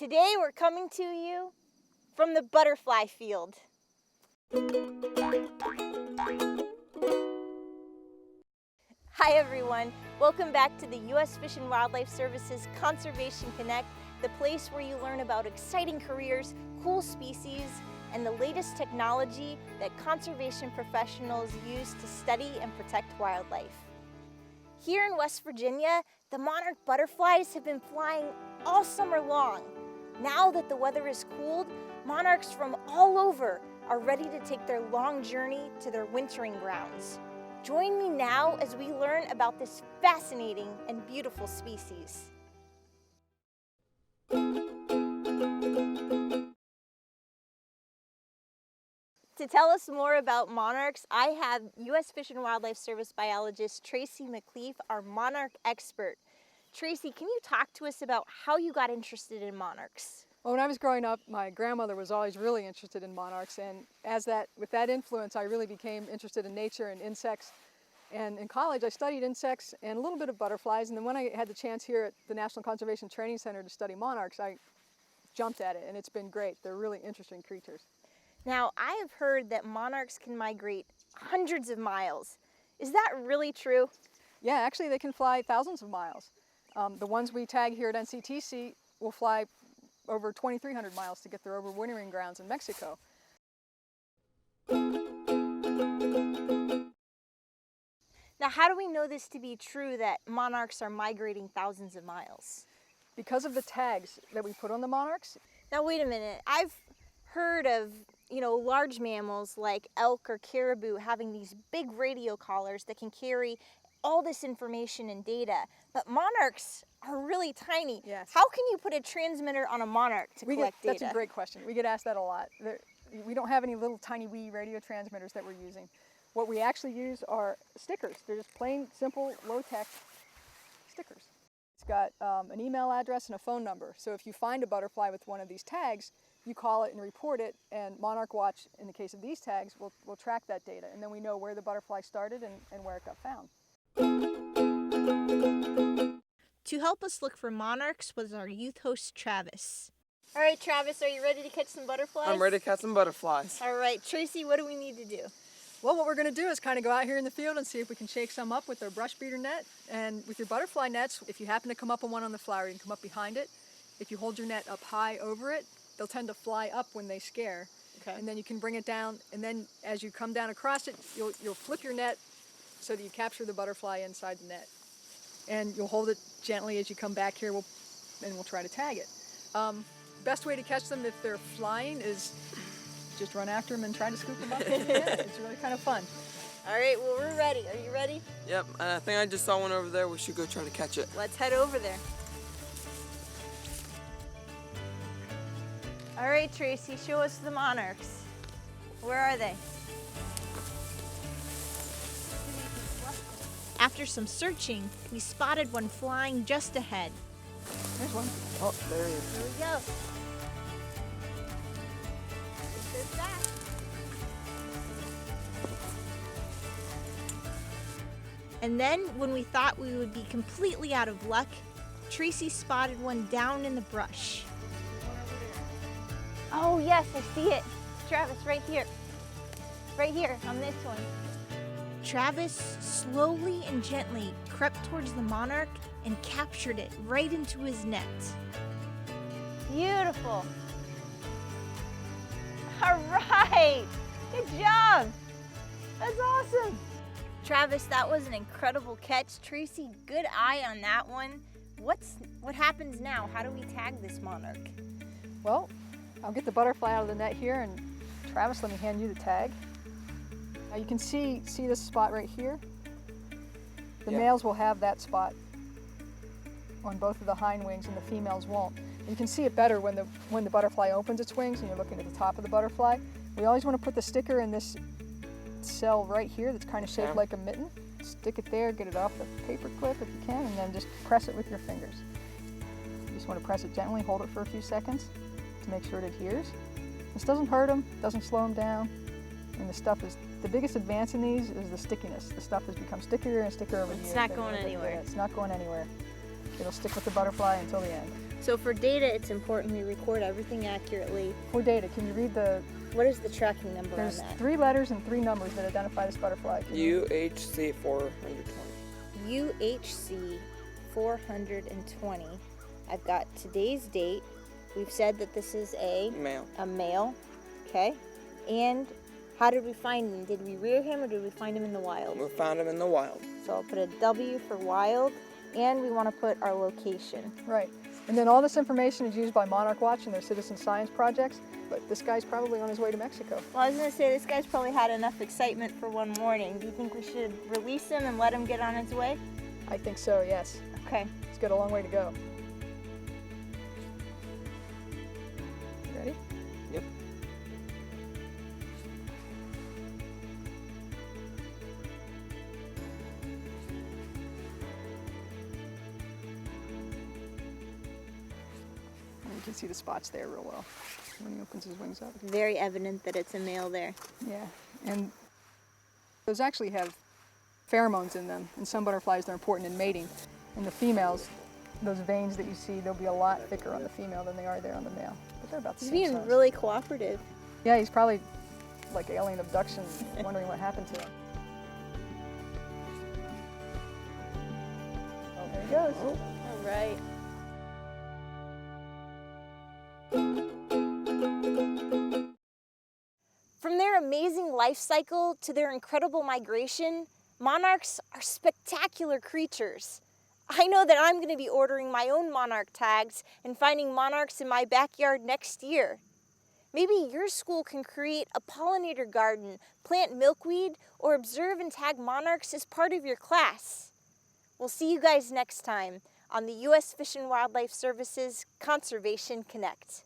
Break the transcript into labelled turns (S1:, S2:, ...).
S1: Today we're coming to you from the butterfly field. Hi everyone, welcome back to the U.S. Fish and Wildlife Service's Conservation Connect, the place where you learn about exciting careers, cool species, and the latest technology that conservation professionals use to study and protect wildlife. Here in West Virginia, the monarch butterflies have been flying all summer long. Now that the weather is cooled, monarchs from all over are ready to take their long journey to their wintering grounds. Join me now as we learn about this fascinating and beautiful species. To tell us more about monarchs, I have U.S. Fish and Wildlife Service biologist Tracy McLeaf, our monarch expert. Tracy, can you talk to us about how you got interested in monarchs?
S2: Well, when I was growing up, my grandmother was always really interested in monarchs, and with that influence, I really became interested in nature and insects. And in college, I studied insects and a little bit of butterflies, and then when I had the chance here at the National Conservation Training Center to study monarchs, I jumped at it, and it's been great. They're really interesting creatures.
S1: Now, I have heard that monarchs can migrate hundreds of miles. Is that really true?
S2: Yeah, actually, they can fly thousands of miles. The ones we tag here at NCTC will fly over 2,300 miles to get their overwintering grounds in Mexico.
S1: Now, how do we know this to be true, that monarchs are migrating thousands of miles?
S2: Because of the tags that we put on the monarchs.
S1: Now, wait a minute. I've heard of, large mammals like elk or caribou having these big radio collars that can carry all this information and data, but monarchs are really tiny.
S2: Yes.
S1: How can you put a transmitter on a monarch to collect data?
S2: That's a great question. We get asked that a lot. We don't have any little tiny wee radio transmitters that we're using. What we actually use are stickers. They're just plain, simple, low-tech stickers. It's got an email address and a phone number. So if you find a butterfly with one of these tags, you call it and report it, and Monarch Watch, in the case of these tags, will track that data, and then we know where the butterfly started and where it got found.
S1: To help us look for monarchs was our youth host, Travis. All right, Travis, are you ready to catch some butterflies?
S3: I'm ready to catch some butterflies.
S1: All right, Tracy, what do we need to do?
S2: Well, what we're going to do is kind of go out here in the field and see if we can shake some up with our brush beater net. And with your butterfly nets, if you happen to come up on one on the flower, you can come up behind it. If you hold your net up high over it, they'll tend to fly up when they scare.
S1: Okay.
S2: And then you can bring it down, and then as you come down across it, you'll flip your net so that you capture the butterfly inside the net. And you'll hold it gently as you come back here, and we'll try to tag it. Best way to catch them if they're flying is just run after them and try to scoop them up. It's really kind of fun.
S1: All right, well, we're ready. Are you ready?
S3: Yep, and I think I just saw one over there. We should go try to catch it.
S1: Let's head over there. All right, Tracy, show us the monarchs. Where are they? After some searching, we spotted one flying just ahead.
S2: There's one.
S3: Oh, there he is.
S1: Here we go. There's that. And then, when we thought we would be completely out of luck, Tracy spotted one down in the brush. Oh yes, I see it. Travis, right here. Right here, on this one. Travis slowly and gently crept towards the monarch and captured it right into his net. Beautiful. All right, good job. That's awesome. Travis, that was an incredible catch. Tracy, good eye on that one. What happens now? How do we tag this monarch?
S2: Well, I'll get the butterfly out of the net here, and Travis, let me hand you the tag. Now you can see this spot right here? The males will have that spot on both of the hind wings, and the females won't. And you can see it better when the butterfly opens its wings and you're looking at the top of the butterfly. We always want to put the sticker in this cell right here that's kind of shaped like a mitten. Stick it there, get it off the paper clip if you can, and then just press it with your fingers. You just want to press it gently, hold it for a few seconds to make sure it adheres. This doesn't hurt them, doesn't slow them down, and the biggest advance in these is the stickiness. The stuff has become stickier and stickier over the years.
S1: It's not going anywhere.
S2: It's not going anywhere. It'll stick with the butterfly until the end.
S1: So for data, it's important we record everything accurately.
S2: For data, can you read the...
S1: What is the tracking number
S2: There's
S1: on that?
S2: 3 letters and 3 numbers that identify this butterfly.
S3: UHC 420.
S1: UHC 420. I've got today's date. We've said that this is a male. Okay. And how did we find him? Did we rear him or did we find him in the wild?
S3: We found him in the wild.
S1: So I'll put a W for wild, and we want to put our location.
S2: Right. And then all this information is used by Monarch Watch and their citizen science projects, but this guy's probably on his way to Mexico.
S1: Well, I was going to say, this guy's probably had enough excitement for one morning. Do you think we should release him and let him get on his way?
S2: I think so, yes.
S1: Okay.
S2: He's got a long way to go. Ready?
S3: Yep.
S2: You can see the spots there real well when he opens his wings up.
S1: Very evident that it's a male there.
S2: Yeah, and those actually have pheromones in them. In some butterflies, they're important in mating. In the females, those veins that you see, they'll be a lot thicker on the female than they are there on the male. But they're about the
S1: He's
S2: same
S1: being
S2: size.
S1: really cooperative.
S2: Yeah, he's probably like alien abduction, wondering what happened to him. Oh, there he goes.
S1: All right. From their amazing life cycle to their incredible migration, monarchs are spectacular creatures. I know that I'm going to be ordering my own monarch tags and finding monarchs in my backyard next year. Maybe your school can create a pollinator garden, plant milkweed, or observe and tag monarchs as part of your class. We'll see you guys next time on the U.S. Fish and Wildlife Service's Conservation Connect.